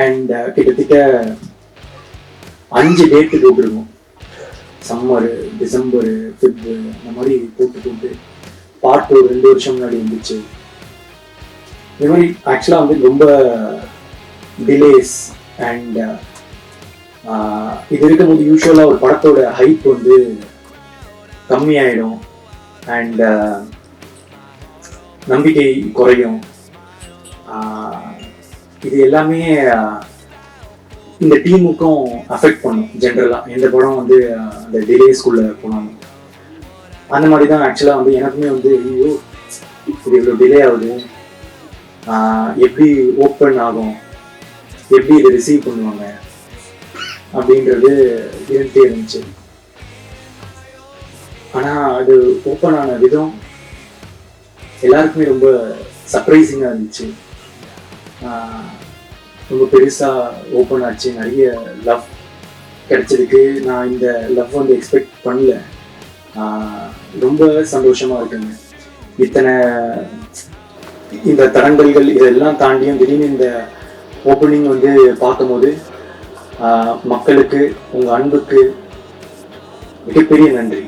And கிட்டத்தட்ட 5 date போட்டிருக்கோம். Summer, December, ஃபிப்ரு அந்த மாதிரி போட்டு பார்ட் 2 வருஷம் முன்னாடி இருந்துச்சு. இந்த மாதிரி ஆக்சுவலாக வந்து ரொம்ப டிலேஸ் அண்ட் இது இருக்கும்போது யூஸ்வலாக ஒரு படத்தோட ஹைப் வந்து கம்மியாயிடும் அண்ட் நம்பிக்கை குறையும். இது எல்லாமே இந்த டீமுக்கும் அஃபெக்ட் பண்ணும். ஜென்ரலாக எந்த படம் வந்து அந்த டிலேஸ்குள்ளே போனாலும் அந்த மாதிரி தான் ஆக்சுவலாக வந்து எனக்குமே வந்து ஐயோ இது இவ்வளோ டிலே ஆகுது, எப்படி ஓப்பன் ஆகும், எப்படி இதை ரிசீவ் பண்ணுவாங்க அப்படின்றது இருந்துட்டே இருந்துச்சு. ஆனால் அது ஓப்பன் ஆன விதம் எல்லாருக்குமே ரொம்ப சர்ப்ரைசிங்காக இருந்துச்சு. ரொம்ப பெருசாக ஓப்பன் ஆச்சு, நிறைய லவ் கிடைச்சதுக்கு நான் இந்த லவ் வந்து எக்ஸ்பெக்ட் பண்ணல. ரொம்ப சந்தோஷமாக இருக்குங்க. இத்தனை இந்த தடங்கல்கள் இதெல்லாம் தாண்டியும் திடீர்னு இந்த ஓப்பனிங் வந்து பார்க்கும்போது மக்களுக்கு உங்கள் அன்புக்கு மிகப்பெரிய நன்றி.